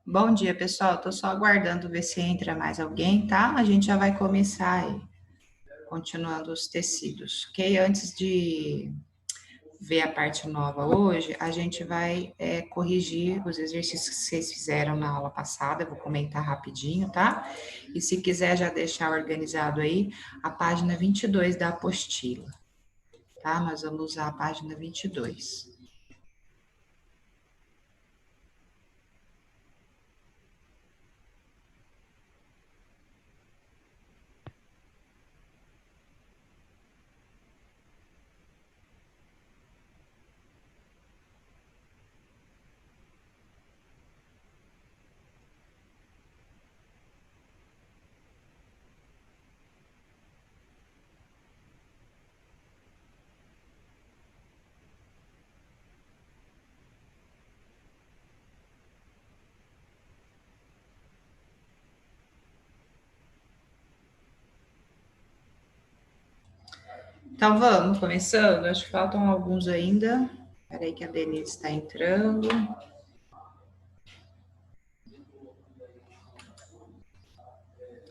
Bom dia, pessoal. Tô só aguardando ver se entra mais alguém, tá? A gente já vai começar aí, continuando os tecidos, ok? Antes de ver a parte nova hoje, a gente vai corrigir os exercícios que vocês fizeram na aula passada. Eu vou comentar rapidinho, tá? E se quiser já deixar organizado aí a página 22 da apostila, tá? Nós vamos usar a página 22. Então vamos, começando. Acho que faltam alguns ainda. Peraí que a Denise está entrando.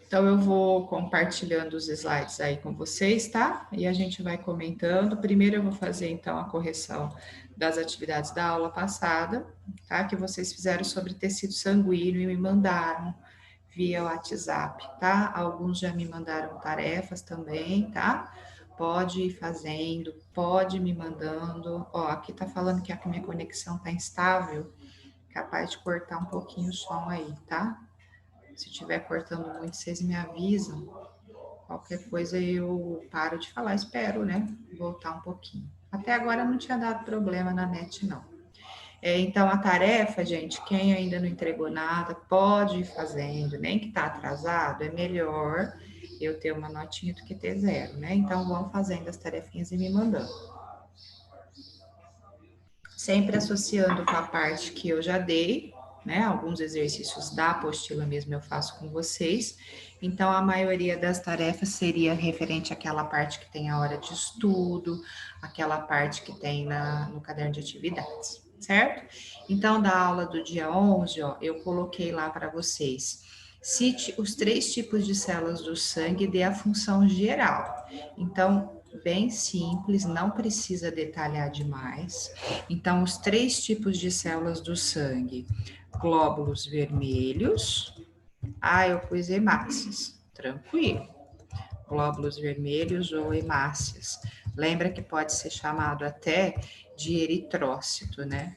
Então, eu vou compartilhando os slides aí com vocês, tá? E a gente vai comentando. Primeiro, eu vou fazer, então, a correção das atividades da aula passada, tá? Que vocês fizeram sobre tecido sanguíneo e me mandaram via WhatsApp, tá? Alguns já me mandaram tarefas também, tá? Pode ir fazendo, pode me mandando. Ó, aqui tá falando que a minha conexão tá instável, capaz de cortar um pouquinho o som aí, tá? Se estiver cortando muito, vocês me avisam. Qualquer coisa eu paro de falar, espero, né? Voltar um pouquinho. Até agora não tinha dado problema na net, não. Então, a tarefa, gente, quem ainda não entregou nada, pode ir fazendo, nem que tá atrasado, é melhor eu ter uma notinha do que ter zero, né? Então, vão fazendo as tarefinhas e me mandando. Sempre associando com a parte que eu já dei, né? Alguns exercícios da apostila mesmo eu faço com vocês. Então, a maioria das tarefas seria referente àquela parte que tem a hora de estudo, aquela parte que tem no caderno de atividades, certo? Então, da aula do dia 11, ó, eu coloquei lá para vocês. Cite os 3 tipos de células do sangue e dê a função geral. Então, bem simples, não precisa detalhar demais. Então, os 3 tipos de células do sangue: glóbulos vermelhos. Ah, eu pus hemácias. Tranquilo. Glóbulos vermelhos ou hemácias. Lembra que pode ser chamado até de eritrócito, né?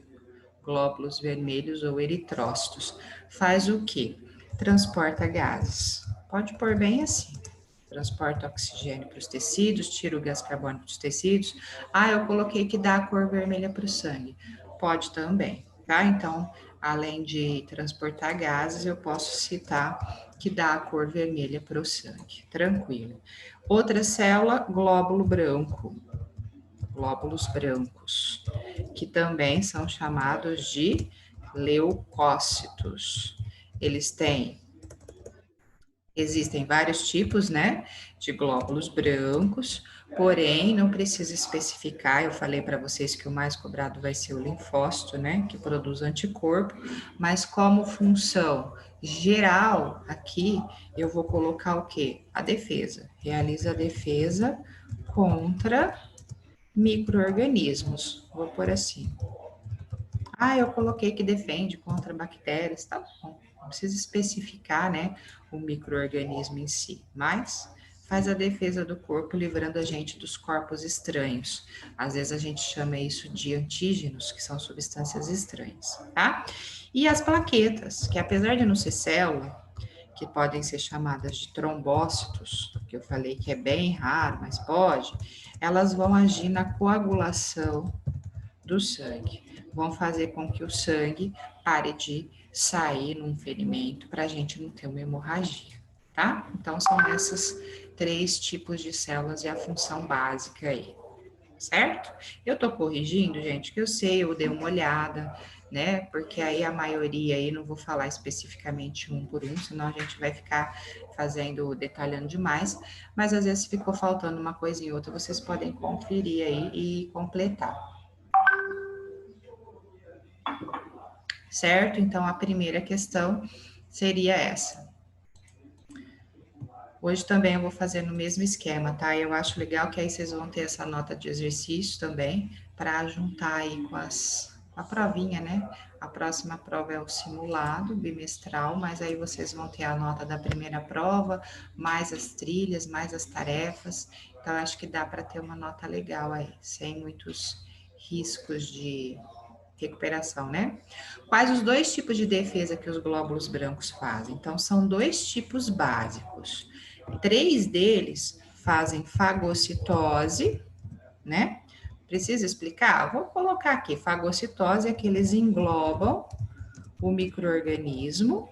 Glóbulos vermelhos ou eritrócitos. Faz o quê? Transporta gases. Pode pôr bem assim. Transporta oxigênio para os tecidos, tira o gás carbônico dos tecidos. Ah, eu coloquei que dá a cor vermelha para o sangue. Pode também, tá? Então, além de transportar gases, eu posso citar que dá a cor vermelha para o sangue. Tranquilo. Outra célula, glóbulo branco. Glóbulos brancos, que também são chamados de leucócitos. Existem vários tipos, né, de glóbulos brancos, porém não precisa especificar. Eu falei para vocês que o mais cobrado vai ser o linfócito, né, que produz anticorpo, mas como função geral aqui, eu vou colocar o quê? A defesa. Realiza a defesa contra micro-organismos. Vou pôr assim. Ah, eu coloquei que defende contra bactérias, tá bom. Não precisa especificar, né, o micro-organismo em si, mas faz a defesa do corpo, livrando a gente dos corpos estranhos. Às vezes a gente chama isso de antígenos, que são substâncias estranhas, tá? E as plaquetas, que apesar de não ser célula, que podem ser chamadas de trombócitos, que eu falei que é bem raro, mas pode, elas vão agir na coagulação do sangue, vão fazer com que o sangue pare de sair num ferimento para a gente não ter uma hemorragia, tá? Então, são esses 3 tipos de células e a função básica aí, certo? Eu tô corrigindo, gente, que eu sei, eu dei uma olhada, né? Porque aí a maioria aí, não vou falar especificamente um por um, senão a gente vai ficar fazendo, detalhando demais, mas às vezes ficou faltando uma coisa em outra, vocês podem conferir aí e completar. certo? Então, a primeira questão seria essa. Hoje também eu vou fazer no mesmo esquema, tá? Eu acho legal que aí vocês vão ter essa nota de exercício também, para juntar aí com a provinha, né? A próxima prova é o simulado bimestral, mas aí vocês vão ter a nota da primeira prova, mais as trilhas, mais as tarefas. Então, acho que dá para ter uma nota legal aí, sem muitos riscos de recuperação, né? Quais os dois tipos de defesa que os glóbulos brancos fazem? Então, são dois tipos básicos. 3 deles fazem fagocitose, né? Precisa explicar? Vou colocar aqui. Fagocitose é que eles englobam o micro-organismo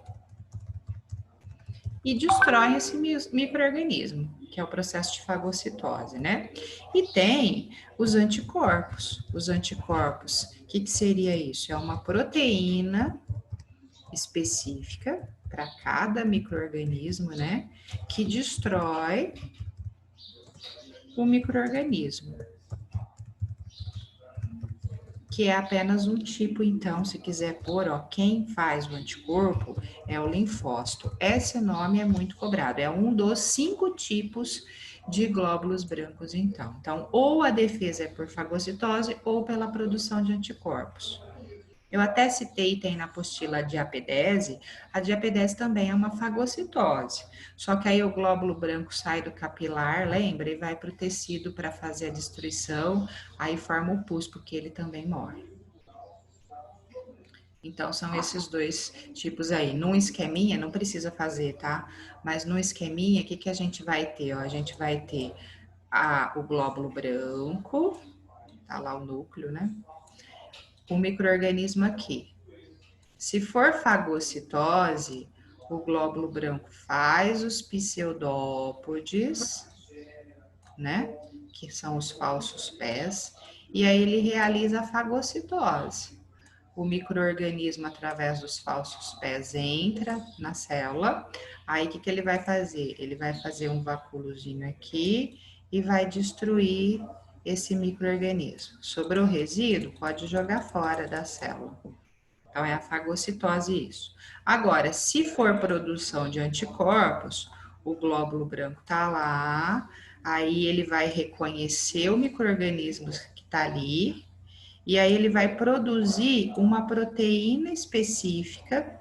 e destroem esse micro-organismo, que é o processo de fagocitose, né? E tem os anticorpos. Os anticorpos, o que seria isso? É uma proteína específica para cada micro-organismo, né? Que destrói o micro-organismo, que é apenas um tipo, então, se quiser pôr, ó, quem faz o anticorpo é o linfócito. Esse nome é muito cobrado, é um dos 5 tipos de glóbulos brancos, então. Então, ou a defesa é por fagocitose ou pela produção de anticorpos. Eu até citei, tem na apostila a diapedese. A diapedese também é uma fagocitose. Só que aí o glóbulo branco sai do capilar, lembra? E vai para o tecido para fazer a destruição. Aí forma o pus, porque ele também morre. Então, são esses dois tipos aí. Num esqueminha, não precisa fazer, tá? Mas no esqueminha, o que a gente vai ter? Ó, a gente vai ter o glóbulo branco, tá lá o núcleo, né? O micro-organismo aqui. Se for fagocitose, o glóbulo branco faz os pseudópodes, né? Que são os falsos pés, e aí ele realiza a fagocitose. O micro-organismo, através dos falsos pés, entra na célula. Aí, o que ele vai fazer? Ele vai fazer um vacúolozinho aqui e vai destruir esse micro-organismo. Sobrou resíduo, pode jogar fora da célula. Então, é a fagocitose isso. Agora, se for produção de anticorpos, o glóbulo branco tá lá, aí ele vai reconhecer o micro-organismo que tá ali, e aí ele vai produzir uma proteína específica.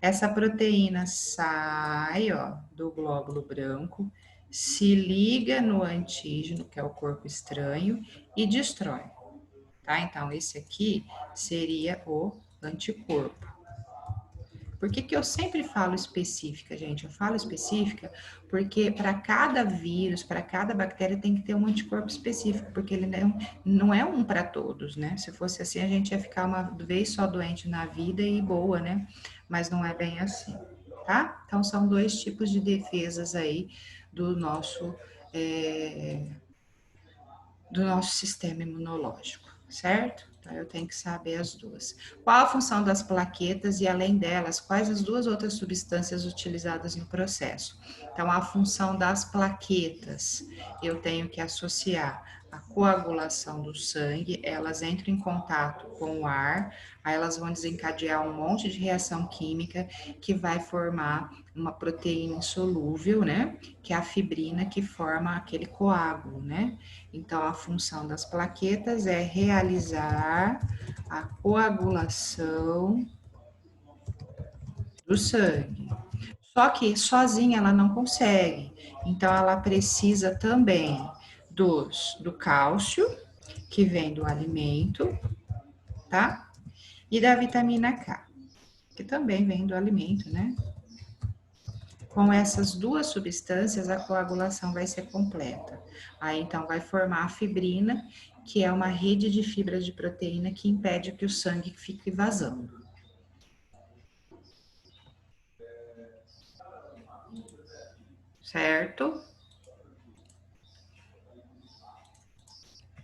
Essa proteína sai, ó, do glóbulo branco, se liga no antígeno, que é o corpo estranho, e destrói, tá? Então, esse aqui seria o anticorpo. Por que eu sempre falo específica, gente? Eu falo específica porque para cada vírus, para cada bactéria tem que ter um anticorpo específico, porque ele não é um para todos, né? Se fosse assim, a gente ia ficar uma vez só doente na vida e boa, né? Mas não é bem assim, tá? Então, são dois tipos de defesas aí do nosso, do nosso sistema imunológico, certo? Então, eu tenho que saber as duas. Qual a função das plaquetas e, além delas, quais as duas outras substâncias utilizadas no processo? Então, a função das plaquetas, eu tenho que associar a coagulação do sangue, elas entram em contato com o ar, aí elas vão desencadear um monte de reação química que vai formar uma proteína insolúvel, né? Que é a fibrina que forma aquele coágulo, né? Então, a função das plaquetas é realizar a coagulação do sangue. Só que sozinha ela não consegue. Então, ela precisa também do cálcio, que vem do alimento, tá? E da vitamina K, que também vem do alimento, né? Com essas duas substâncias, a coagulação vai ser completa. Aí, então, vai formar a fibrina, que é uma rede de fibras de proteína que impede que o sangue fique vazando. Certo?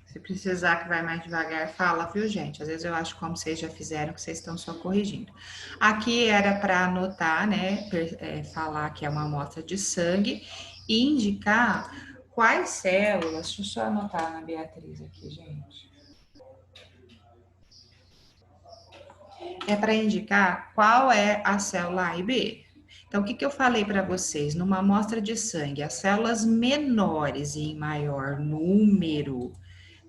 Se precisar que vai mais devagar, fala, viu, gente? Às vezes eu acho como vocês já fizeram, que vocês estão só corrigindo. Aqui era para anotar, né? Falar que é uma amostra de sangue e indicar quais células. Deixa eu só anotar na Beatriz aqui, gente. É para indicar qual é a célula A e B. Então, o que eu falei para vocês? Numa amostra de sangue, as células menores e em maior número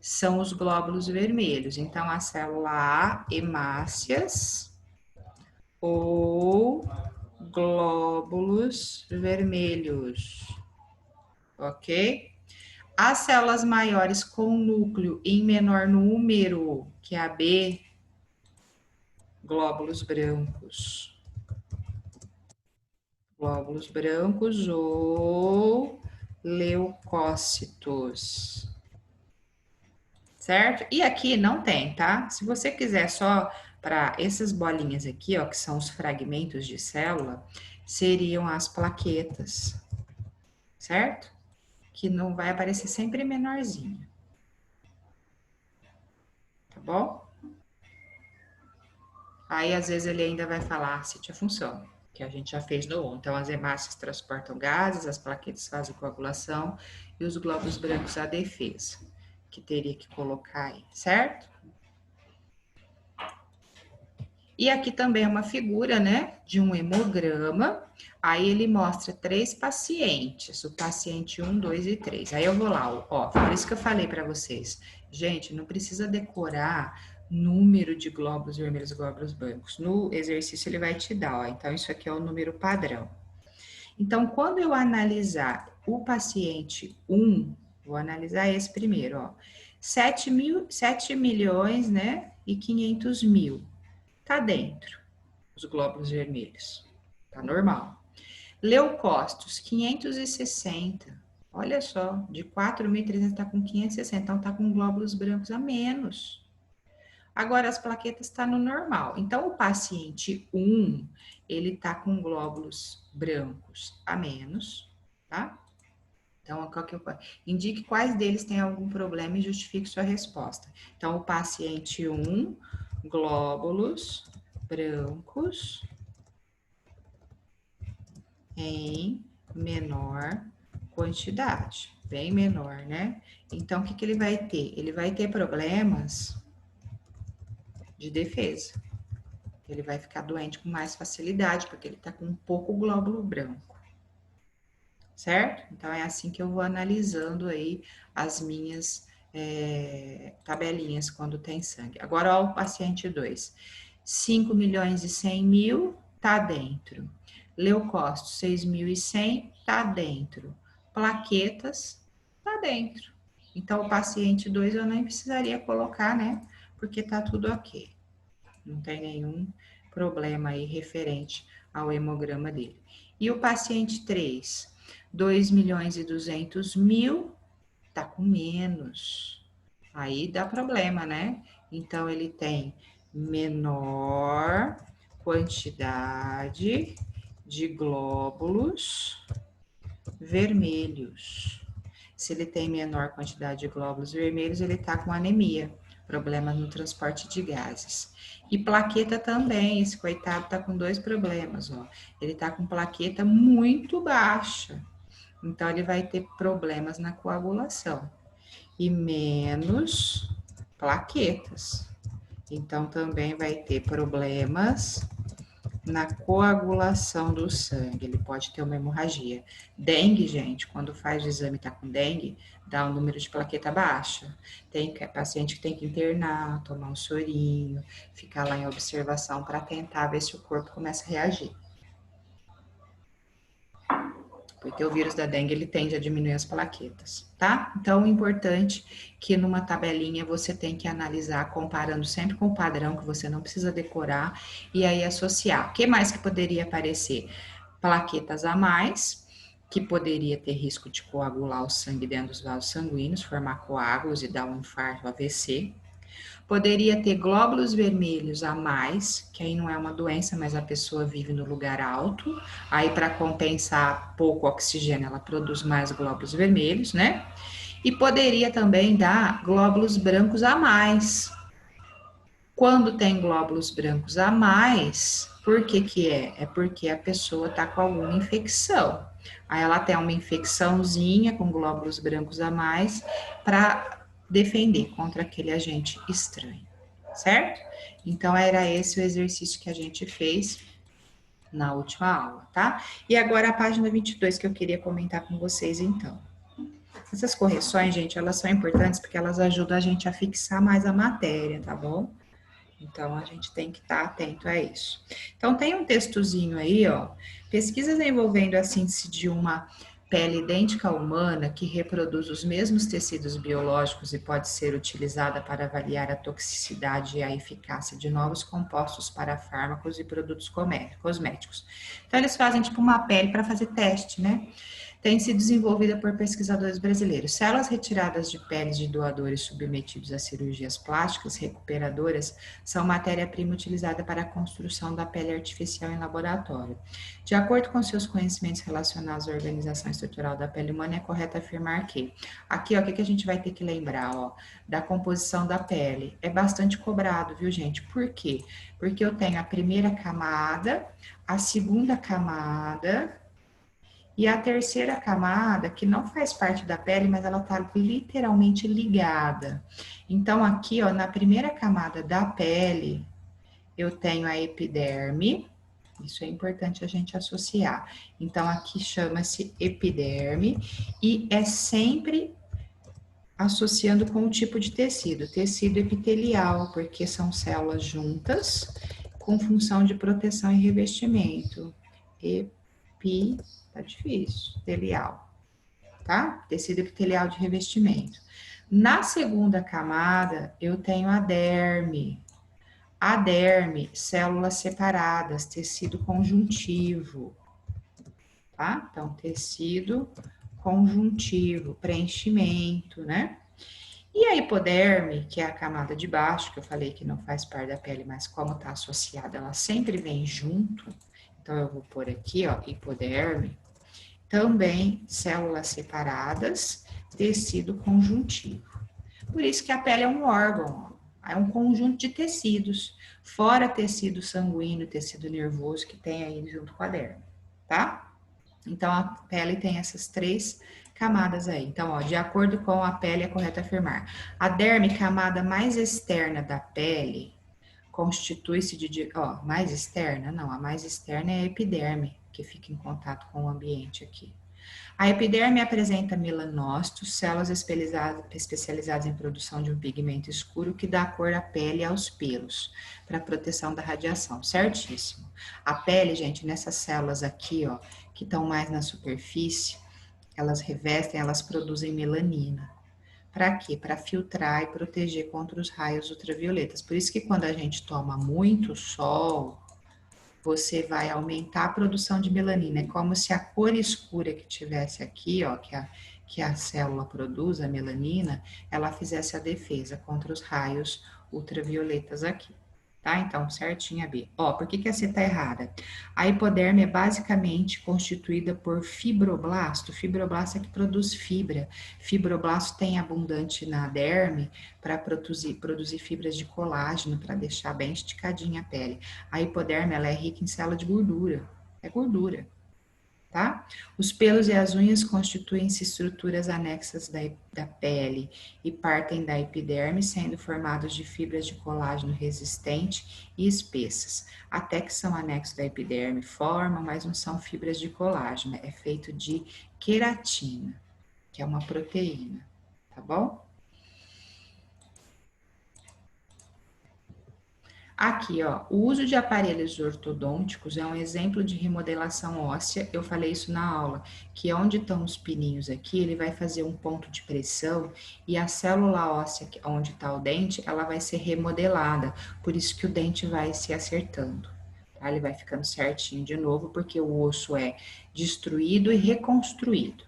são os glóbulos vermelhos. Então, a célula A, hemácias ou glóbulos vermelhos, ok? As células maiores com núcleo em menor número, que é a B, glóbulos brancos. Glóbulos brancos ou leucócitos. Certo? E aqui não tem, tá? Se você quiser só para essas bolinhas aqui, ó, que são os fragmentos de célula, seriam as plaquetas, certo? Que não vai aparecer sempre menorzinho. Tá bom? Aí, às vezes, ele ainda vai falar sítio a função, que a gente já fez no 1. Então, as hemácias transportam gases, as plaquetas fazem coagulação e os glóbulos brancos a defesa, que teria que colocar aí, certo? E aqui também é uma figura, né, de um hemograma. Aí ele mostra 3 pacientes, o paciente 1, 2 e 3. Aí eu vou lá, ó, por isso que eu falei para vocês. Gente, não precisa decorar número de glóbulos vermelhos e glóbulos brancos. No exercício ele vai te dar, ó. Então isso aqui é o número padrão. Então, quando eu analisar o paciente 1, vou analisar esse primeiro, ó. 7 milhões, né, e 500 mil. Tá dentro, os glóbulos vermelhos. Tá normal. Leucócitos, 560. Olha só, de 4.300 tá com 560, então tá com glóbulos brancos a menos. Agora, as plaquetas tá no normal. Então, o paciente 1, ele tá com glóbulos brancos a menos, tá? Então, indique quais deles têm algum problema e justifique sua resposta. Então, o paciente 1, glóbulos brancos em menor quantidade, bem menor, né? Então, o que ele vai ter? Ele vai ter problemas de defesa. Ele vai ficar doente com mais facilidade, porque ele tá com pouco glóbulo branco. Certo? Então, é assim que eu vou analisando aí as minhas tabelinhas quando tem sangue. Agora, ó, o paciente 2. 5 milhões e 100 mil, tá dentro. Leucócitos, 6.100, tá dentro. Plaquetas, tá dentro. Então, o paciente 2 eu nem precisaria colocar, né? Porque tá tudo ok. Não tem nenhum problema aí referente ao hemograma dele. E o paciente 3, 2 milhões e 200 mil, tá com menos. Aí dá problema, né? Então, ele tem menor quantidade de glóbulos vermelhos. Se ele tem menor quantidade de glóbulos vermelhos, ele tá com anemia, problemas no transporte de gases. E plaqueta também, esse coitado tá com 2 problemas, ó. Ele tá com plaqueta muito baixa, então ele vai ter problemas na coagulação. E menos plaquetas. Então também vai ter problemas na coagulação do sangue, ele pode ter uma hemorragia. Dengue, gente, quando faz o exame e tá com dengue, dá um número de plaqueta baixa. Tem paciente que tem que internar, tomar um sorinho, ficar lá em observação para tentar ver se o corpo começa a reagir. Porque o vírus da dengue, ele tende a diminuir as plaquetas, tá? Então, o importante é que numa tabelinha você tem que analisar, comparando sempre com o padrão, que você não precisa decorar, e aí associar. O que mais que poderia aparecer? Plaquetas a mais, que poderia ter risco de coagular o sangue dentro dos vasos sanguíneos, formar coágulos e dar um infarto, AVC. Poderia ter glóbulos vermelhos a mais, que aí não é uma doença, mas a pessoa vive no lugar alto. Aí, para compensar pouco oxigênio, ela produz mais glóbulos vermelhos, né? E poderia também dar glóbulos brancos a mais. Quando tem glóbulos brancos a mais, por que que é? É porque a pessoa está com alguma infecção. Aí ela tem uma infecçãozinha com glóbulos brancos a mais para defender contra aquele agente estranho. certo? Então, era esse o exercício que a gente fez na última aula, tá? E agora a página 22 que eu queria comentar com vocês, então. Essas correções, gente, elas são importantes porque elas ajudam a gente a fixar mais a matéria, tá bom? Então, a gente tem que estar atento a isso. Então, tem um textozinho aí, ó. Pesquisas envolvendo a síntese de uma pele idêntica à humana que reproduz os mesmos tecidos biológicos e pode ser utilizada para avaliar a toxicidade e a eficácia de novos compostos para fármacos e produtos cosméticos. Então, eles fazem tipo uma pele para fazer teste, né? Tem sido desenvolvida por pesquisadores brasileiros. Células retiradas de peles de doadores submetidos a cirurgias plásticas recuperadoras são matéria-prima utilizada para a construção da pele artificial em laboratório. De acordo com seus conhecimentos relacionados à organização estrutural da pele humana, é correto afirmar que, aqui, ó, o que a gente vai ter que lembrar, ó, da composição da pele. É bastante cobrado, viu, gente? Por quê? Porque eu tenho a primeira camada, a segunda camada e a terceira camada, que não faz parte da pele, mas ela está literalmente ligada. Então, aqui, ó, na primeira camada da pele, eu tenho a epiderme. Isso é importante a gente associar. Então, aqui chama-se epiderme e é sempre associando com o tipo de tecido. Tecido epitelial, porque são células juntas com função de proteção e revestimento. Tá difícil, epitelial, tá? Tecido epitelial de revestimento. Na segunda camada, eu tenho a derme. A derme, células separadas, tecido conjuntivo, tá? Então, tecido conjuntivo, preenchimento, né? E a hipoderme, que é a camada de baixo, que eu falei que não faz parte da pele, mas como tá associada, ela sempre vem junto. Então, eu vou pôr aqui, ó, hipoderme. Também células separadas, tecido conjuntivo. Por isso que a pele é um órgão, ó, é um conjunto de tecidos, fora tecido sanguíneo, tecido nervoso que tem aí junto com a derme, tá? Então a pele tem essas três camadas aí. Então, ó, de acordo com a pele, é correto afirmar: a derme, camada mais externa da pele, constitui-se de, ó, mais externa? Não, a mais externa é a epiderme, que fica em contato com o ambiente aqui. A epiderme apresenta melanócitos, células especializadas em produção de um pigmento escuro que dá cor à pele e aos pelos, para proteção da radiação, certíssimo. A pele, gente, nessas células aqui, ó, que estão mais na superfície, elas revestem, elas produzem melanina. Para quê? Para filtrar e proteger contra os raios ultravioletas. Por isso que quando a gente toma muito sol, você vai aumentar a produção de melanina. É como se a cor escura que tivesse aqui, ó, que a célula produz, a melanina, ela fizesse a defesa contra os raios ultravioletas aqui. Tá? Então, certinha, B. Ó, por que a C tá errada? A hipoderme é basicamente constituída por fibroblasto. Fibroblasto é que produz fibra. Fibroblasto tem abundante na derme para produzir fibras de colágeno, para deixar bem esticadinha a pele. A hipoderme, ela é rica em célula de gordura. É gordura, tá? Os pelos e as unhas constituem-se estruturas anexas da pele e partem da epiderme, sendo formados de fibras de colágeno resistente e espessas, até que são anexos da epiderme, formam, mas não são fibras de colágeno, é feito de queratina, que é uma proteína, tá bom? Aqui, ó, o uso de aparelhos ortodônticos é um exemplo de remodelação óssea. Eu falei isso na aula, que onde estão os pininhos aqui, ele vai fazer um ponto de pressão e a célula óssea onde está o dente, ela vai ser remodelada. Por isso que o dente vai se acertando, tá? Ele vai ficando certinho de novo, porque o osso é destruído e reconstruído,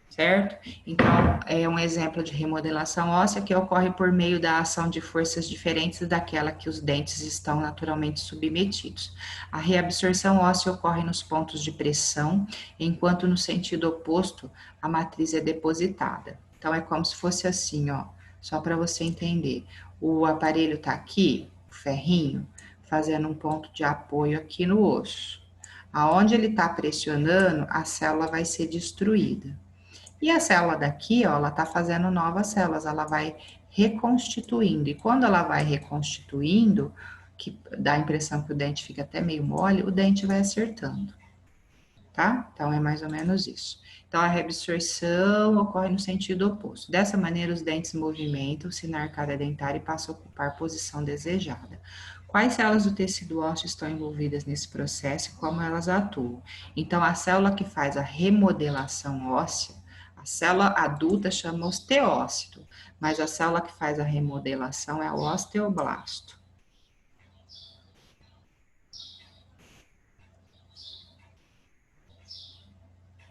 certo? Então, é um exemplo de remodelação óssea que ocorre por meio da ação de forças diferentes daquela que os dentes estão naturalmente submetidos. A reabsorção óssea ocorre nos pontos de pressão, enquanto no sentido oposto, a matriz é depositada. Então, é como se fosse assim, ó, só para você entender. O aparelho tá aqui, o ferrinho, fazendo um ponto de apoio aqui no osso. Aonde ele está pressionando, a célula vai ser destruída. E a célula daqui, ó, ela tá fazendo novas células, ela vai reconstituindo. E quando ela vai reconstituindo, que dá a impressão que o dente fica até meio mole, o dente vai acertando, tá? Então, é mais ou menos isso. Então, a reabsorção ocorre no sentido oposto. Dessa maneira, os dentes movimentam-se na arcada dentária e passam a ocupar a posição desejada. Quais células do tecido ósseo estão envolvidas nesse processo e como elas atuam? Então, a célula que faz a remodelação óssea, a célula adulta chama osteócito, mas a célula que faz a remodelação é o osteoblasto.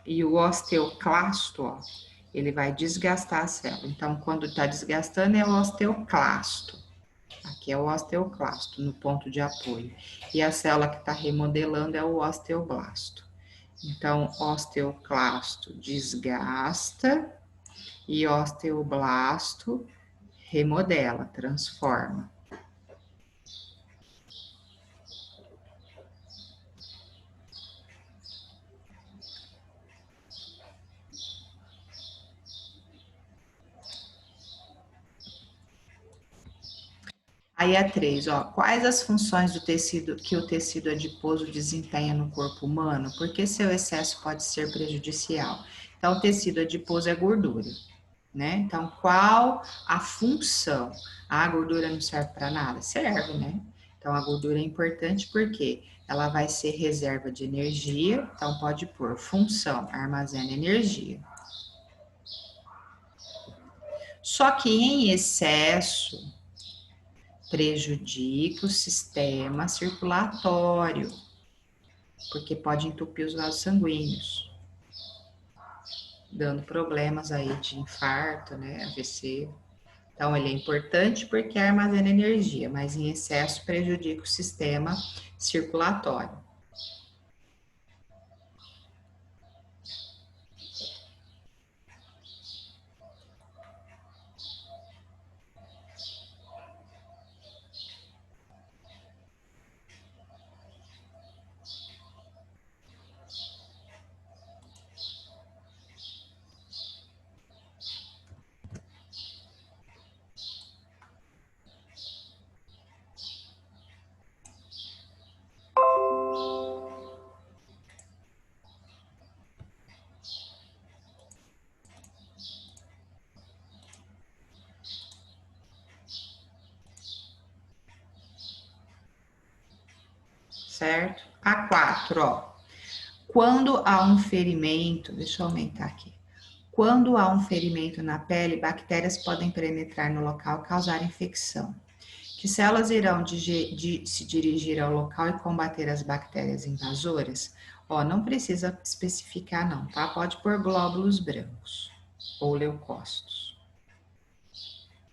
E o osteoclasto, ó, ele vai desgastar a célula. Então, quando está desgastando, é o osteoclasto. Aqui é o osteoclasto, no ponto de apoio. E a célula que está remodelando é o osteoblasto. Então, osteoclasto desgasta e osteoblasto remodela, transforma. Aí a 3, ó, quais as funções do tecido que o tecido adiposo desempenha no corpo humano? Porque seu excesso pode ser prejudicial. Então, o tecido adiposo é gordura, né? Então, qual a função? A gordura não serve para nada? Serve, né? Então, a gordura é importante porque ela vai ser reserva de energia, então pode pôr função, armazena energia. Só que em excesso prejudica o sistema circulatório, porque pode entupir os vasos sanguíneos, dando problemas aí de infarto, né, AVC. Então, ele é importante porque armazena energia, mas em excesso prejudica o sistema circulatório. Certo? A 4, ó. Quando há um ferimento, deixa eu aumentar aqui. Quando há um ferimento na pele, bactérias podem penetrar no local e causar infecção. Que células irão se dirigir ao local e combater as bactérias invasoras? Ó, não precisa especificar não, tá? Pode pôr glóbulos brancos ou leucócitos.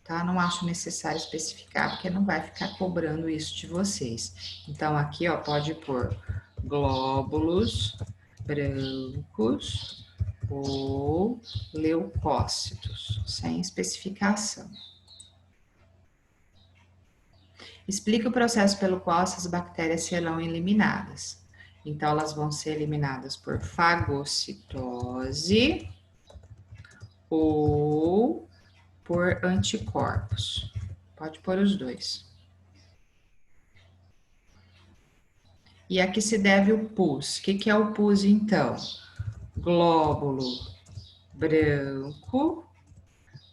Tá? Não acho necessário especificar, porque não vai ficar cobrando isso de vocês. Então, aqui, ó, pode pôr glóbulos brancos ou leucócitos, sem especificação. Explica o processo pelo qual essas bactérias serão eliminadas. Então, elas vão ser eliminadas por fagocitose ou por anticorpos. Pode pôr os dois. E a que se deve o pus? O que é o pus, então? Glóbulo branco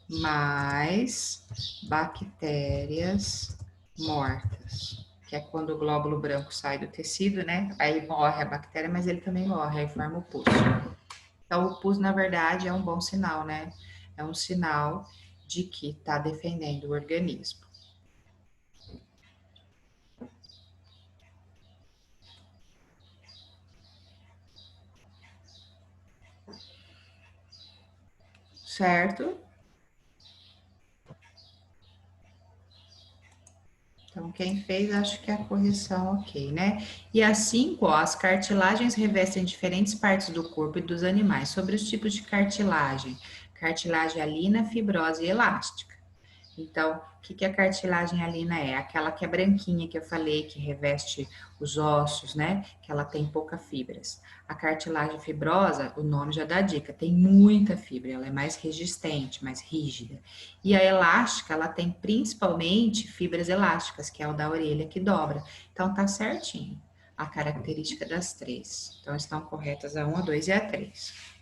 mais bactérias mortas, que é quando o glóbulo branco sai do tecido, né? Aí morre a bactéria, mas ele também morre, aí forma o pus. Então, o pus, na verdade, é um bom sinal, né? É um sinal de que está defendendo o organismo. Certo? Então, quem fez, acho que é a correção ok, né? E assim, ó, as cartilagens revestem diferentes partes do corpo e dos animais. Sobre os tipos de cartilagem: cartilagem alina, fibrosa e elástica. Então, o que a cartilagem alina é? Aquela que é branquinha que eu falei, que reveste os ossos, né? Que ela tem pouca fibras. A cartilagem fibrosa, o nome já dá dica, tem muita fibra, ela é mais resistente, mais rígida. E a elástica, ela tem principalmente fibras elásticas, que é o da orelha que dobra. Então, tá certinho a característica das três. Então, estão corretas a 1, a 2 e a 3.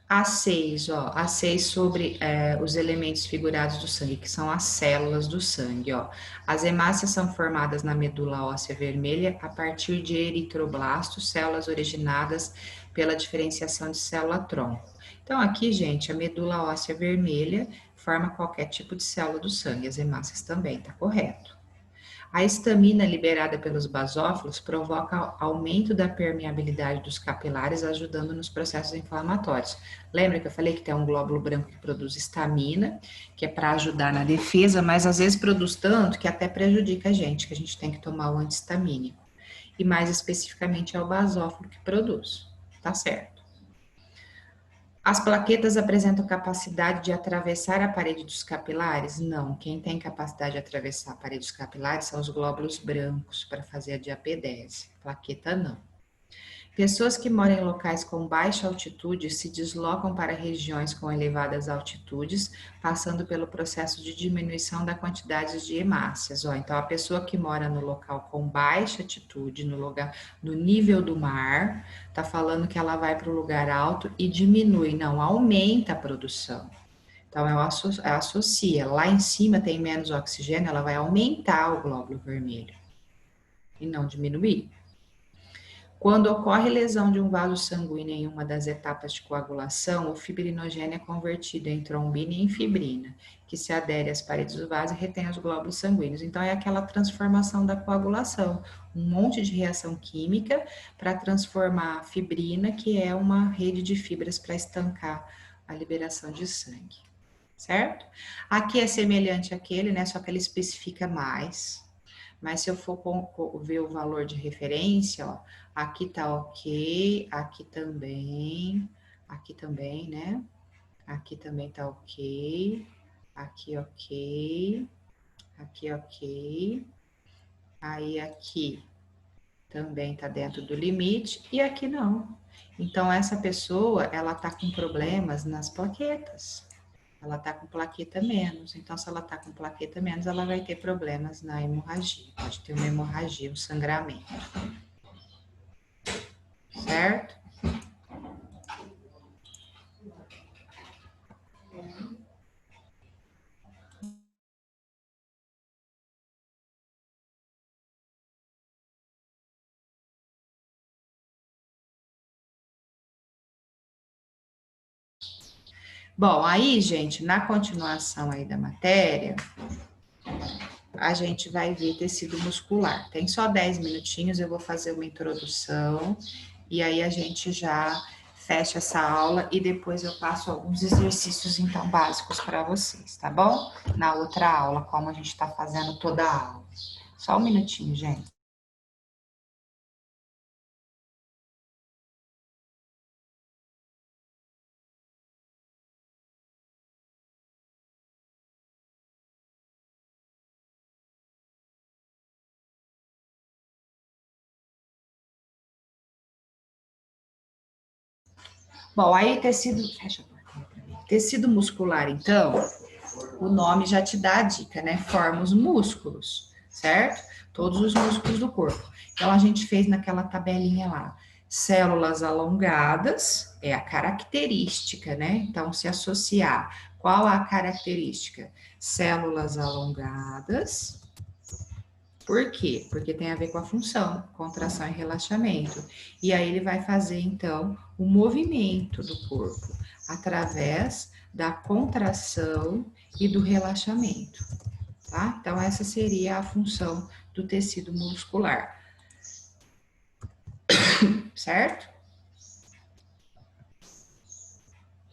A6, ó, A6 sobre os elementos figurados do sangue, que são as células do sangue, ó. As hemácias são formadas na medula óssea vermelha a partir de eritroblastos, células originadas pela diferenciação de célula-tronco. Então, aqui, gente, a medula óssea vermelha forma qualquer tipo de célula do sangue, as hemácias também, tá correto. A histamina liberada pelos basófilos provoca aumento da permeabilidade dos capilares, ajudando nos processos inflamatórios. Lembra que eu falei que tem um glóbulo branco que produz histamina, que é para ajudar na defesa, mas às vezes produz tanto que até prejudica a gente, que a gente tem que tomar o anti-histamínico. E mais especificamente é o basófilo que produz, tá certo? As plaquetas apresentam capacidade de atravessar a parede dos capilares? Não. Quem tem capacidade de atravessar a parede dos capilares são os glóbulos brancos para fazer a diapedese. Plaqueta não. Pessoas que moram em locais com baixa altitude se deslocam para regiões com elevadas altitudes, passando pelo processo de diminuição da quantidade de hemácias. Ó, então, a pessoa que mora no local com baixa altitude, no nível do mar, está falando que ela vai para o lugar alto e diminui, não, aumenta a produção. Então, ela associa. Lá em cima tem menos oxigênio, ela vai aumentar o glóbulo vermelho e não diminuir. Quando ocorre lesão de um vaso sanguíneo em uma das etapas de coagulação, o fibrinogênio é convertido em trombina e em fibrina, que se adere às paredes do vaso e retém os glóbulos sanguíneos. Então, é aquela transformação da coagulação, um monte de reação química para transformar a fibrina, que é uma rede de fibras para estancar a liberação de sangue, certo? Aqui é semelhante àquele, né? Só que ele especifica mais. Mas se eu for ver o valor de referência, ó, aqui tá ok, aqui também, né? Aqui também tá ok, aqui ok, aqui ok, aí aqui também tá dentro do limite e aqui não. Então, essa pessoa, ela tá com problemas nas plaquetas. Ela tá com plaqueta menos. Então, se ela tá com plaqueta menos, ela vai ter problemas na hemorragia. Pode ter uma hemorragia, um sangramento. Certo? Bom, aí, gente, na continuação aí da matéria, a gente vai ver tecido muscular. Tem só 10 minutinhos, eu vou fazer uma introdução e aí a gente já fecha essa aula e depois eu passo alguns exercícios, então, básicos para vocês, tá bom? Na outra aula, como a gente está fazendo toda a aula. Só um minutinho, gente. Bom, aí tecido, fecha a porta. Tecido muscular, então, o nome já te dá a dica, né? Forma os músculos, certo? Todos os músculos do corpo. Então, a gente fez naquela tabelinha lá. Células alongadas é a característica, né? Então, se associar, qual a característica? Células alongadas. Por quê? Porque tem a ver com a função, contração e relaxamento. E aí ele vai fazer, então, o movimento do corpo através da contração e do relaxamento, tá? Então, essa seria a função do tecido muscular, certo?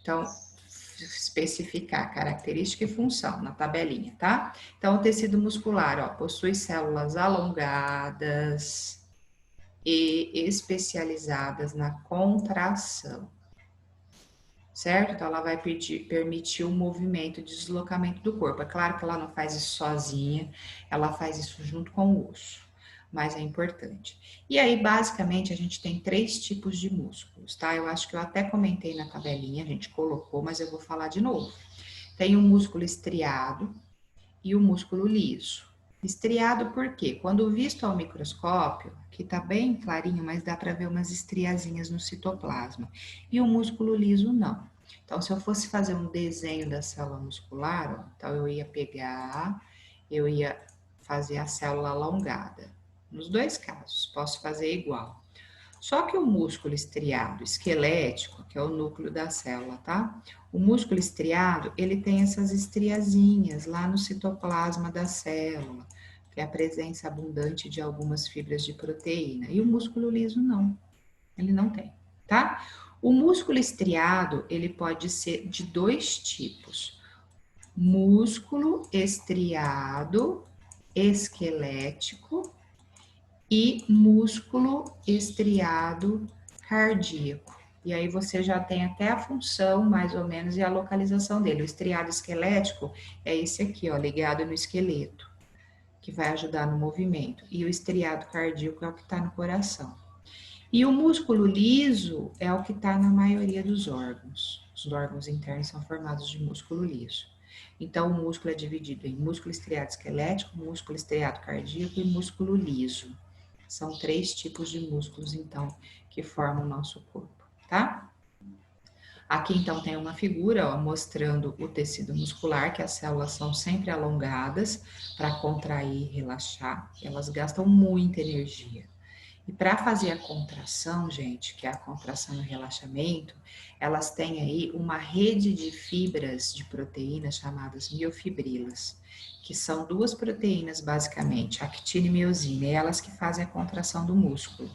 Então, especificar característica e função na tabelinha, tá? Então, o tecido muscular, ó, possui células alongadas e especializadas na contração. certo? Então, ela vai permitir o movimento de deslocamento do corpo. É claro que ela não faz isso sozinha, ela faz isso junto com o osso, mas é importante. E aí, basicamente, a gente tem 3 tipos de músculos, tá? Eu acho que eu até comentei na tabelinha, a gente colocou, mas eu vou falar de novo. Tem o músculo estriado e o músculo liso. Estriado por quê? Quando visto ao microscópio, que tá bem clarinho, mas dá para ver umas estriazinhas no citoplasma. E o músculo liso não. Então, se eu fosse fazer um desenho da célula muscular, ó, então eu ia pegar, eu ia fazer a célula alongada. Nos 2 casos, posso fazer igual. Só que o músculo estriado esquelético, que é o núcleo da célula, tá? O músculo estriado, ele tem essas estriazinhas lá no citoplasma da célula, que é a presença abundante de algumas fibras de proteína. E o músculo liso não, ele não tem, tá? O músculo estriado, ele pode ser de 2 tipos. Músculo estriado esquelético e músculo estriado cardíaco. E aí você já tem até a função, mais ou menos, e a localização dele. O estriado esquelético é esse aqui, ó, ligado no esqueleto, que vai ajudar no movimento. E o estriado cardíaco é o que está no coração. E o músculo liso é o que está na maioria dos órgãos. Os órgãos internos são formados de músculo liso. Então, o músculo é dividido em músculo estriado esquelético, músculo estriado cardíaco e músculo liso. São 3 tipos de músculos, então, que formam o nosso corpo, tá? Aqui, então, tem uma figura, ó, mostrando o tecido muscular, que as células são sempre alongadas para contrair e relaxar. Elas gastam muita energia. E para fazer a contração, gente, que é a contração e o relaxamento, elas têm aí uma rede de fibras de proteínas chamadas miofibrilas, que são 2 proteínas basicamente, actina e miosina, e elas que fazem a contração do músculo,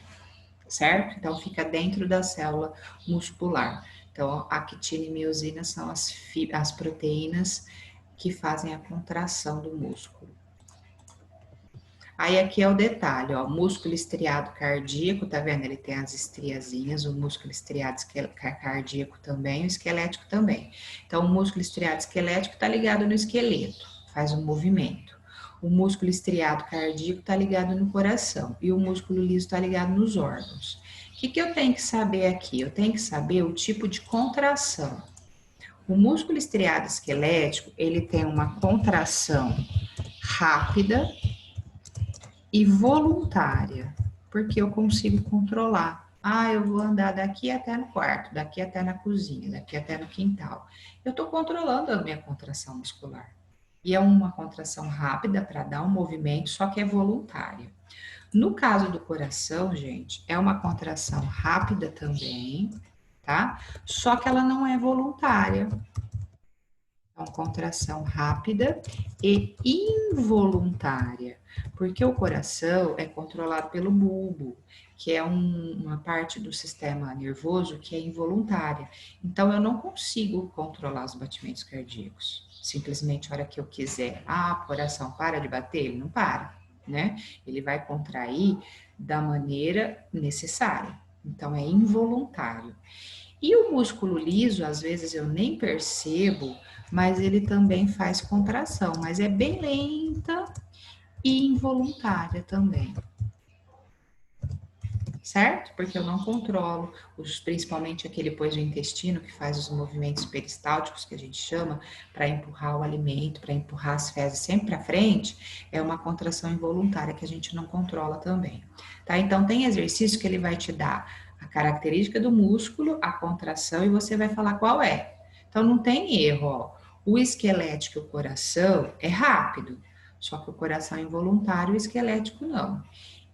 certo? Então fica dentro da célula muscular. Então, actina e miosina são as proteínas que fazem a contração do músculo. Aí aqui é o detalhe, ó, músculo estriado cardíaco, tá vendo? Ele tem as estriazinhas, o músculo estriado cardíaco também, o esquelético também. Então, o músculo estriado esquelético tá ligado no esqueleto, faz um movimento. O músculo estriado cardíaco tá ligado no coração e o músculo liso tá ligado nos órgãos. O que eu tenho que saber aqui? Eu tenho que saber o tipo de contração. O músculo estriado esquelético, ele tem uma contração rápida e voluntária, porque eu consigo controlar. Ah, eu vou andar daqui até no quarto, daqui até na cozinha, daqui até no quintal. Eu estou controlando a minha contração muscular. E é uma contração rápida para dar um movimento, só que é voluntária. No caso do coração, gente, é uma contração rápida também, tá? Só que ela não é voluntária. Então, contração rápida e involuntária, porque o coração é controlado pelo bulbo, que é uma parte do sistema nervoso que é involuntária. Então, eu não consigo controlar os batimentos cardíacos. Simplesmente, a hora que eu quiser, o coração para de bater, ele não para, né? Ele vai contrair da maneira necessária. Então, é involuntário. E o músculo liso, às vezes eu nem percebo, mas ele também faz contração, mas é bem lenta e involuntária também. Certo? Porque eu não controlo, principalmente aquele depois do intestino que faz os movimentos peristálticos, que a gente chama, para empurrar o alimento, para empurrar as fezes sempre para frente, é uma contração involuntária que a gente não controla também. Tá? Então, tem exercício que ele vai te dar a característica do músculo, a contração, e você vai falar qual é. Então, não tem erro, ó. O esquelético e o coração é rápido, só que o coração é involuntário e o esquelético não.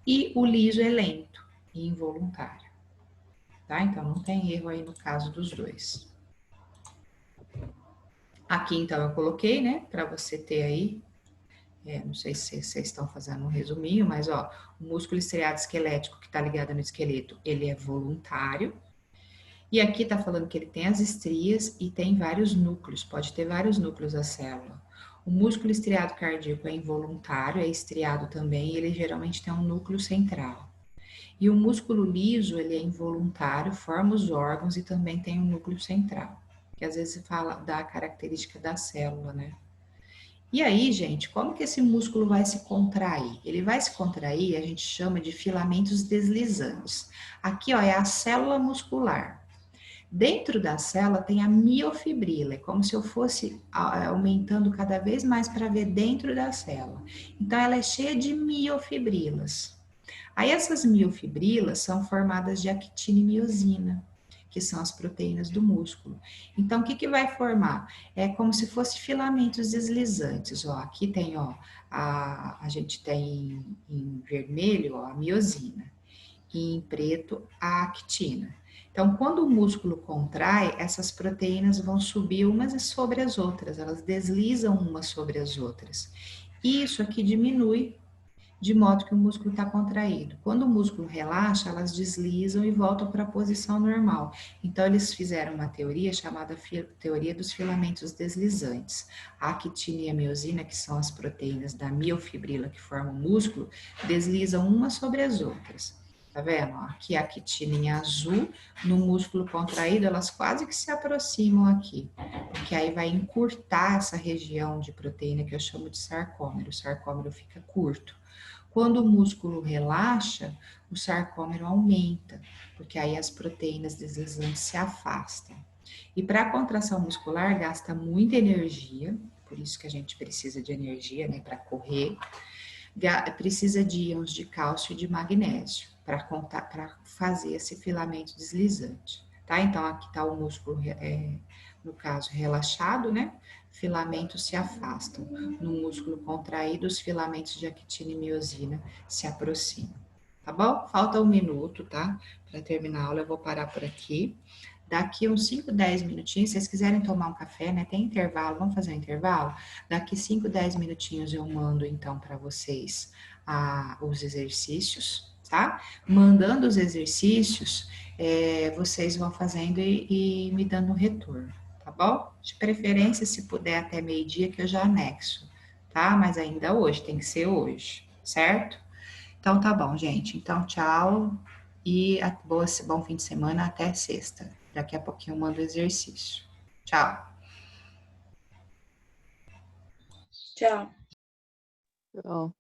E o liso é lento e involuntário, tá? Então, não tem erro aí no caso dos dois. Aqui, então, eu coloquei, né, para você ter aí, não sei se vocês estão fazendo um resuminho, mas, ó, o músculo estriado esquelético que tá ligado no esqueleto, ele é voluntário. E aqui tá falando que ele tem as estrias e tem vários núcleos, pode ter vários núcleos a célula. O músculo estriado cardíaco é involuntário, é estriado também, e ele geralmente tem um núcleo central. E o músculo liso, ele é involuntário, forma os órgãos e também tem um núcleo central. que às vezes fala da característica da célula, né? E aí, gente, como que esse músculo vai se contrair? Ele vai se contrair, a gente chama de filamentos deslizantes. Aqui, ó, é a célula muscular. Dentro da célula tem a miofibrila, é como se eu fosse aumentando cada vez mais para ver dentro da célula. Então, ela é cheia de miofibrilas. Aí, essas miofibrilas são formadas de actina e miosina, que são as proteínas do músculo. Então, o que que vai formar? É como se fosse filamentos deslizantes. Ó, aqui tem, ó, a gente tem em vermelho, ó, a miosina, e em preto, a actina. Então, quando o músculo contrai, essas proteínas vão subir umas sobre as outras, elas deslizam umas sobre as outras. Isso aqui diminui de modo que o músculo está contraído. Quando o músculo relaxa, elas deslizam e voltam para a posição normal. Então, eles fizeram uma teoria chamada teoria dos filamentos deslizantes. A actina e a miosina, que são as proteínas da miofibrila que formam o músculo, deslizam umas sobre as outras. Tá vendo? Aqui a actina em azul, no músculo contraído, elas quase que se aproximam aqui, porque aí vai encurtar essa região de proteína que eu chamo de sarcômero. O sarcômero fica curto. Quando o músculo relaxa, o sarcômero aumenta, porque aí as proteínas deslizantes se afastam. E para a contração muscular gasta muita energia, por isso que a gente precisa de energia, né, para correr. Precisa de íons de cálcio e de magnésio para fazer esse filamento deslizante, tá? Então aqui está o músculo, no caso, relaxado, né? Filamentos se afastam. No músculo contraído, os filamentos de actina e miosina se aproximam. Tá bom? Falta 1 minuto, tá? Para terminar a aula, eu vou parar por aqui. Daqui uns 5, 10 minutinhos, se vocês quiserem tomar um café, né? Tem intervalo, vamos fazer um intervalo? Daqui 5, 10 minutinhos eu mando então para vocês os exercícios, tá? Mandando os exercícios, vocês vão fazendo e me dando um retorno, tá bom? De preferência, se puder até meio-dia, que eu já anexo, tá? Mas ainda hoje, tem que ser hoje, certo? Então tá bom, gente. Então, tchau e bom fim de semana até sexta. Daqui a pouquinho eu mando o exercício. Tchau. Tchau. Tchau.